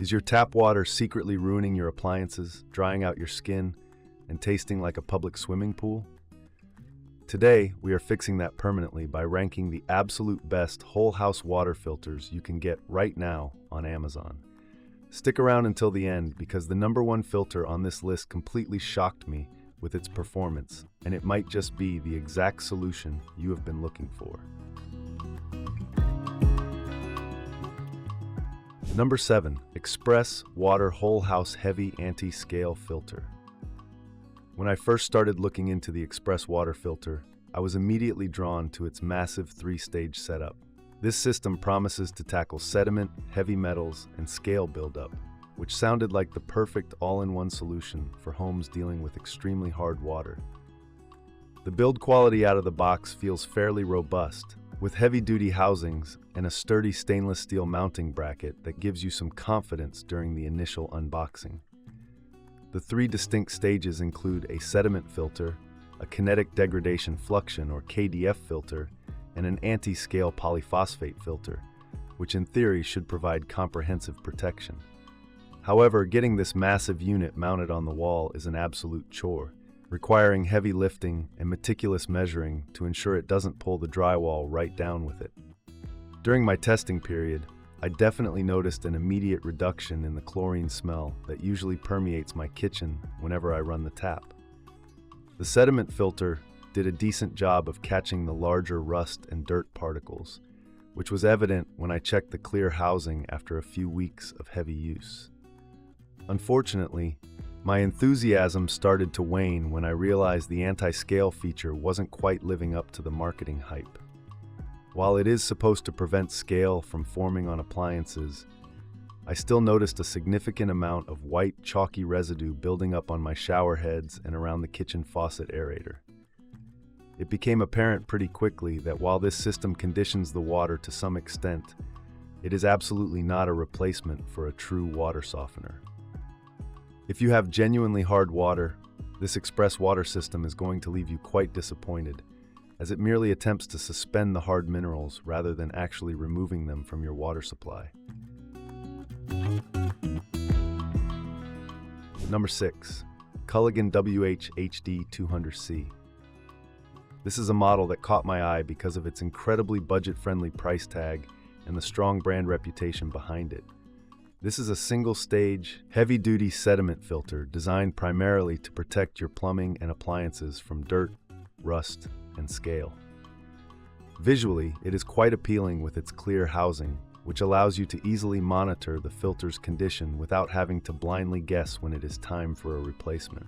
Is your tap water secretly ruining your appliances, drying out your skin, and tasting like a public swimming pool? Today, we are fixing that permanently by ranking the absolute best whole house water filters you can get right now on Amazon. Stick around until the end because the #1 filter on this list completely shocked me with its performance, and it might just be the exact solution you have been looking for. Number 7. Express Water Whole House Heavy Anti-Scale Filter. When I first started looking into the Express water filter, I was immediately drawn to its massive 3-stage setup. This system promises to tackle sediment, heavy metals, and scale buildup, which sounded like the perfect all-in-one solution for homes dealing with extremely hard water. The build quality out of the box feels fairly robust, with heavy-duty housings and a sturdy stainless steel mounting bracket that gives you some confidence during the initial unboxing. The 3 distinct stages include a sediment filter, a kinetic degradation fluxion or KDF filter, and an anti-scale polyphosphate filter, which in theory should provide comprehensive protection. However, getting this massive unit mounted on the wall is an absolute chore, requiring heavy lifting and meticulous measuring to ensure it doesn't pull the drywall right down with it. During my testing period, I definitely noticed an immediate reduction in the chlorine smell that usually permeates my kitchen whenever I run the tap. The sediment filter did a decent job of catching the larger rust and dirt particles, which was evident when I checked the clear housing after a few weeks of heavy use. Unfortunately, my enthusiasm started to wane when I realized the anti-scale feature wasn't quite living up to the marketing hype. While it is supposed to prevent scale from forming on appliances, I still noticed a significant amount of white, chalky residue building up on my shower heads and around the kitchen faucet aerator. It became apparent pretty quickly that while this system conditions the water to some extent, it is absolutely not a replacement for a true water softener. If you have genuinely hard water, this express water system is going to leave you quite disappointed, as it merely attempts to suspend the hard minerals rather than actually removing them from your water supply. Number 6. Culligan WH-HD200-C. This is a model that caught my eye because of its incredibly budget-friendly price tag and the strong brand reputation behind it. This is a single-stage, heavy-duty sediment filter designed primarily to protect your plumbing and appliances from dirt, rust, and scale. Visually, it is quite appealing with its clear housing, which allows you to easily monitor the filter's condition without having to blindly guess when it is time for a replacement.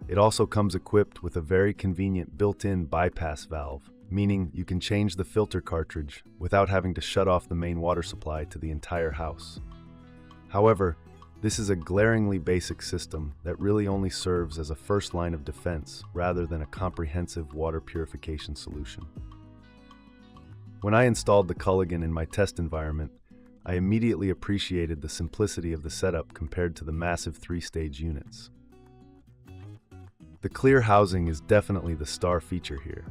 It also comes equipped with a very convenient built-in bypass valve, meaning you can change the filter cartridge without having to shut off the main water supply to the entire house. However, this is a glaringly basic system that really only serves as a first line of defense rather than a comprehensive water purification solution. When I installed the Culligan in my test environment, I immediately appreciated the simplicity of the setup compared to the massive 3-stage units. The clear housing is definitely the star feature here,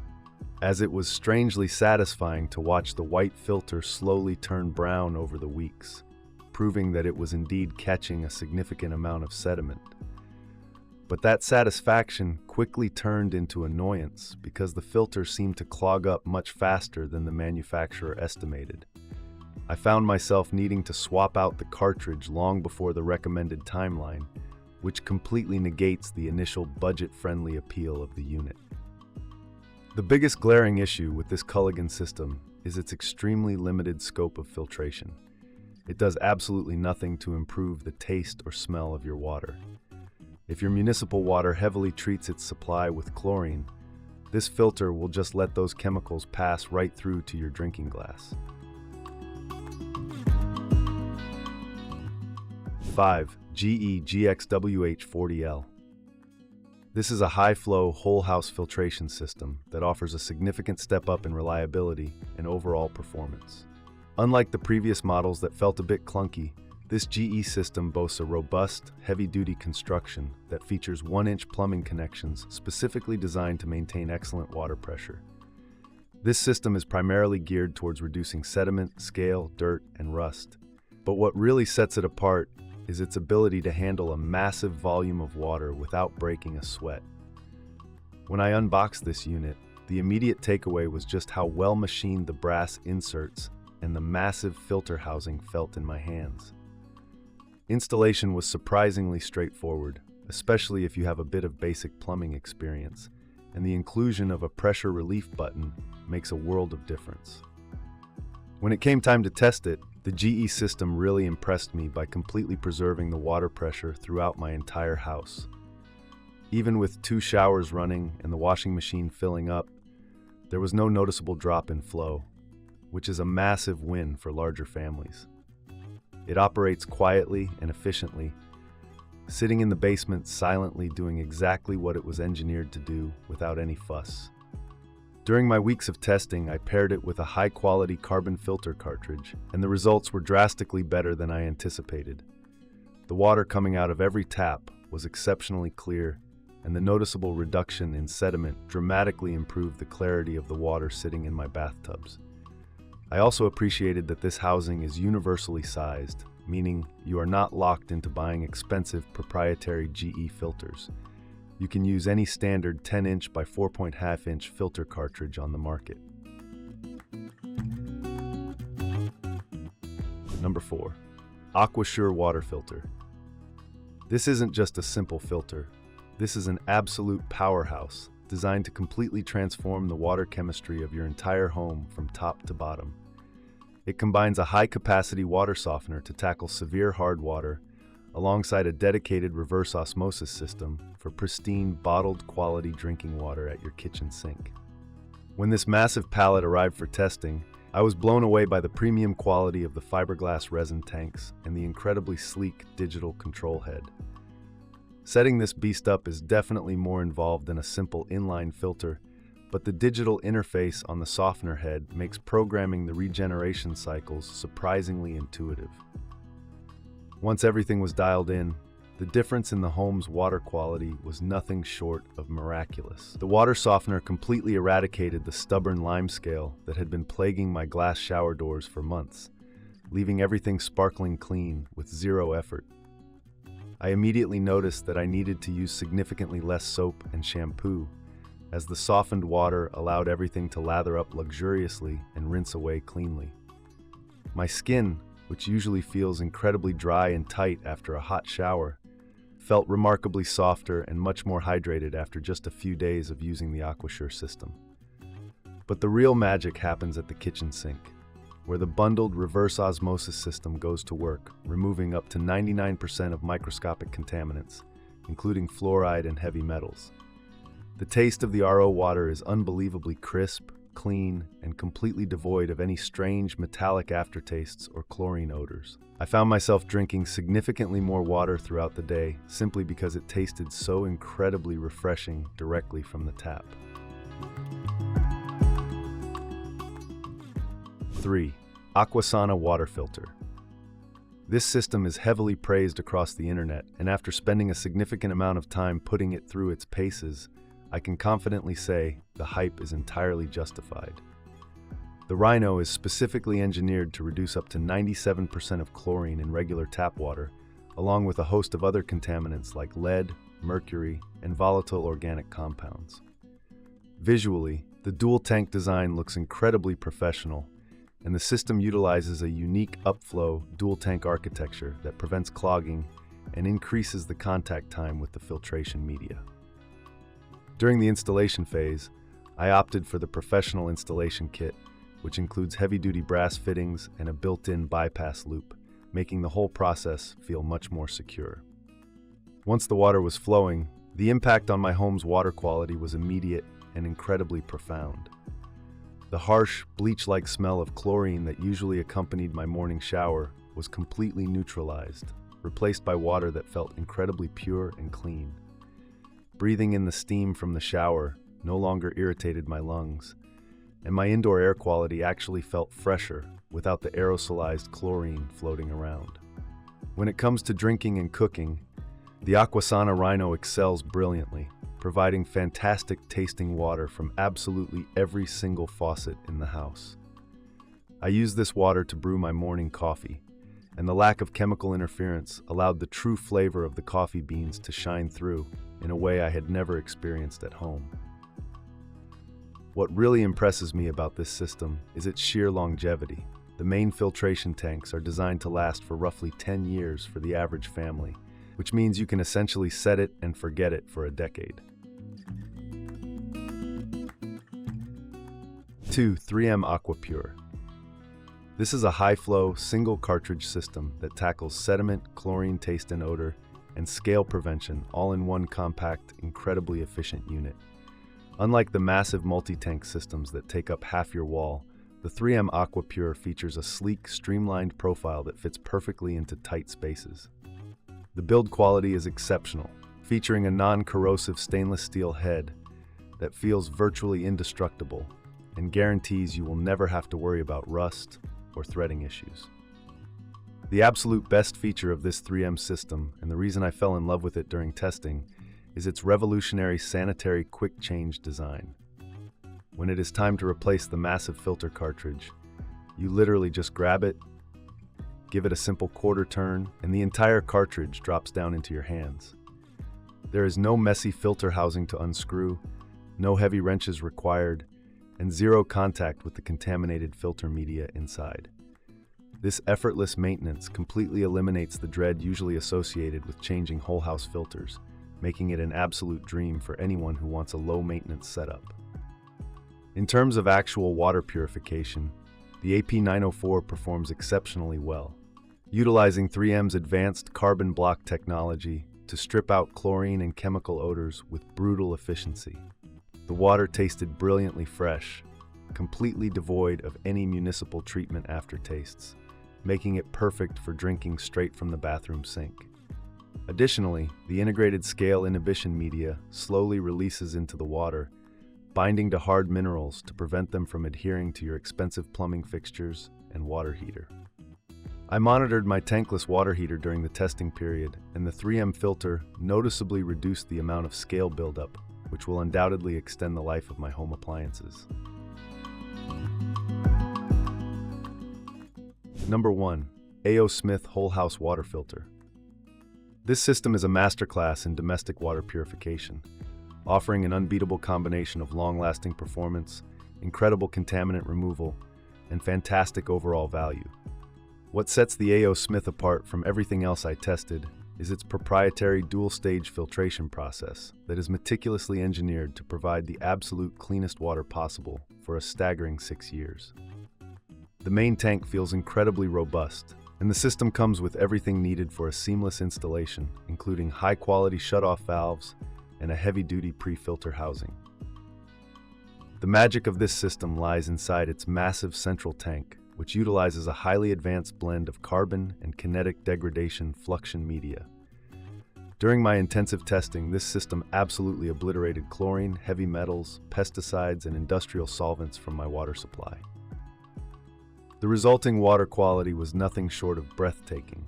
as it was strangely satisfying to watch the white filter slowly turn brown over the weeks, proving that it was indeed catching a significant amount of sediment. But that satisfaction quickly turned into annoyance because the filter seemed to clog up much faster than the manufacturer estimated. I found myself needing to swap out the cartridge long before the recommended timeline, which completely negates the initial budget-friendly appeal of the unit. The biggest glaring issue with this Culligan system is its extremely limited scope of filtration. It does absolutely nothing to improve the taste or smell of your water. If your municipal water heavily treats its supply with chlorine, this filter will just let those chemicals pass right through to your drinking glass. 5. GE GXWH-40L. This is a high-flow, whole-house filtration system that offers a significant step up in reliability and overall performance. Unlike the previous models that felt a bit clunky, this GE system boasts a robust, heavy-duty construction that features 1-inch plumbing connections specifically designed to maintain excellent water pressure. This system is primarily geared towards reducing sediment, scale, dirt, and rust, But what really sets it apart is its ability to handle a massive volume of water without breaking a sweat. When I unboxed this unit, the immediate takeaway was just how well machined the brass inserts and the massive filter housing felt in my hands. Installation was surprisingly straightforward, especially if you have a bit of basic plumbing experience, and the inclusion of a pressure relief button makes a world of difference. When it came time to test it, the GE system really impressed me by completely preserving the water pressure throughout my entire house. Even with 2 showers running and the washing machine filling up, there was no noticeable drop in flow, which is a massive win for larger families. It operates quietly and efficiently, sitting in the basement silently doing exactly what it was engineered to do without any fuss. During my weeks of testing, I paired it with a high-quality carbon filter cartridge, and the results were drastically better than I anticipated. The water coming out of every tap was exceptionally clear, and the noticeable reduction in sediment dramatically improved the clarity of the water sitting in my bathtubs. I also appreciated that this housing is universally sized, meaning you are not locked into buying expensive proprietary GE filters. You can use any standard 10-inch by 4.5-inch filter cartridge on the market. Number 4. Aquasure water filter. This isn't just a simple filter. This is an absolute powerhouse designed to completely transform the water chemistry of your entire home from top to bottom. It combines a high-capacity water softener to tackle severe hard water, alongside a dedicated reverse osmosis system for pristine, bottled-quality drinking water at your kitchen sink. When this massive pallet arrived for testing, I was blown away by the premium quality of the fiberglass resin tanks and the incredibly sleek digital control head. Setting this beast up is definitely more involved than a simple inline filter, but the digital interface on the softener head makes programming the regeneration cycles surprisingly intuitive. Once everything was dialed in, the difference in the home's water quality was nothing short of miraculous. The water softener completely eradicated the stubborn limescale that had been plaguing my glass shower doors for months, leaving everything sparkling clean with zero effort. I immediately noticed that I needed to use significantly less soap and shampoo, as the softened water allowed everything to lather up luxuriously and rinse away cleanly. My skin, which usually feels incredibly dry and tight after a hot shower, felt remarkably softer and much more hydrated after just a few days of using the Aquasure system. But the real magic happens at the kitchen sink, where the bundled reverse osmosis system goes to work, removing up to 99% of microscopic contaminants, including fluoride and heavy metals. The taste of the RO water is unbelievably crisp, clean, and completely devoid of any strange metallic aftertastes or chlorine odors. I found myself drinking significantly more water throughout the day simply because it tasted so incredibly refreshing directly from the tap. 3. Aquasana water filter. This system is heavily praised across the internet, and after spending a significant amount of time putting it through its paces, I can confidently say the hype is entirely justified. The Rhino is specifically engineered to reduce up to 97% of chlorine in regular tap water, along with a host of other contaminants like lead, mercury, and volatile organic compounds. Visually, the dual tank design looks incredibly professional, and the system utilizes a unique upflow dual tank architecture that prevents clogging and increases the contact time with the filtration media. During the installation phase, I opted for the professional installation kit, which includes heavy-duty brass fittings and a built-in bypass loop, making the whole process feel much more secure. Once the water was flowing, the impact on my home's water quality was immediate and incredibly profound. The harsh, bleach-like smell of chlorine that usually accompanied my morning shower was completely neutralized, replaced by water that felt incredibly pure and clean. Breathing in the steam from the shower no longer irritated my lungs, and my indoor air quality actually felt fresher without the aerosolized chlorine floating around. When it comes to drinking and cooking, the Aquasana Rhino excels brilliantly, providing fantastic tasting water from absolutely every single faucet in the house. I use this water to brew my morning coffee, and the lack of chemical interference allowed the true flavor of the coffee beans to shine through in a way I had never experienced at home. What really impresses me about this system is its sheer longevity. The main filtration tanks are designed to last for roughly 10 years for the average family, which means you can essentially set it and forget it for a decade. 2. 3M Aqua-Pure. This is a high-flow, single-cartridge system that tackles sediment, chlorine taste and odor, and scale prevention all in one compact, incredibly efficient unit. Unlike the massive multi-tank systems that take up half your wall, the 3M Aqua-Pure features a sleek, streamlined profile that fits perfectly into tight spaces. The build quality is exceptional, featuring a non-corrosive stainless steel head that feels virtually indestructible and guarantees you will never have to worry about rust or threading issues. The absolute best feature of this 3M system, and the reason I fell in love with it during testing, is its revolutionary sanitary quick change design. When it is time to replace the massive filter cartridge, you literally just grab it, give it a simple quarter turn, and the entire cartridge drops down into your hands. There is no messy filter housing to unscrew, no heavy wrenches required, and zero contact with the contaminated filter media inside. This effortless maintenance completely eliminates the dread usually associated with changing whole house filters, making it an absolute dream for anyone who wants a low-maintenance setup. In terms of actual water purification, the AP904 performs exceptionally well, utilizing 3M's advanced carbon block technology to strip out chlorine and chemical odors with brutal efficiency. The water tasted brilliantly fresh, completely devoid of any municipal treatment aftertastes, making it perfect for drinking straight from the bathroom sink. Additionally, the integrated scale inhibition media slowly releases into the water, binding to hard minerals to prevent them from adhering to your expensive plumbing fixtures and water heater. I monitored my tankless water heater during the testing period, and the 3M filter noticeably reduced the amount of scale buildup, which will undoubtedly extend the life of my home appliances. Number 1. A.O. Smith Whole House Water Filter. This system is a masterclass in domestic water purification, offering an unbeatable combination of long-lasting performance, incredible contaminant removal, and fantastic overall value. What sets the A.O. Smith apart from everything else I tested is its proprietary dual-stage filtration process that is meticulously engineered to provide the absolute cleanest water possible for a staggering 6 years. The main tank feels incredibly robust, and the system comes with everything needed for a seamless installation, including high-quality shutoff valves and a heavy-duty pre-filter housing. The magic of this system lies inside its massive central tank, which utilizes a highly advanced blend of carbon and kinetic degradation fluxion media. During my intensive testing, this system absolutely obliterated chlorine, heavy metals, pesticides, and industrial solvents from my water supply. The resulting water quality was nothing short of breathtaking.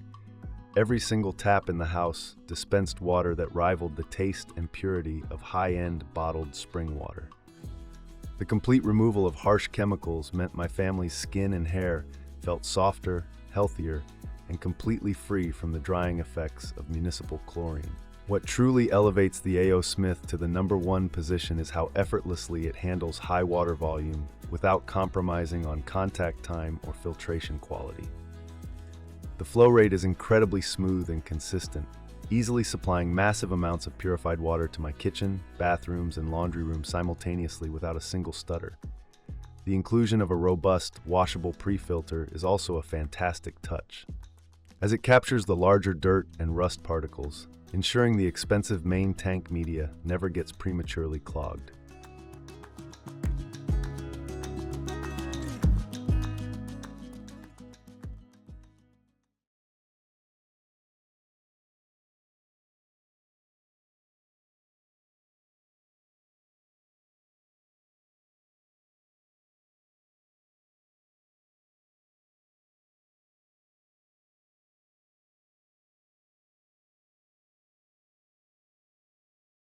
Every single tap in the house dispensed water that rivaled the taste and purity of high-end bottled spring water. The complete removal of harsh chemicals meant my family's skin and hair felt softer, healthier, and completely free from the drying effects of municipal chlorine. What truly elevates the A.O. Smith to the #1 position is how effortlessly it handles high water volume without compromising on contact time or filtration quality. The flow rate is incredibly smooth and consistent, easily supplying massive amounts of purified water to my kitchen, bathrooms, and laundry room simultaneously without a single stutter. The inclusion of a robust, washable pre-filter is also a fantastic touch, as it captures the larger dirt and rust particles, ensuring the expensive main tank media never gets prematurely clogged.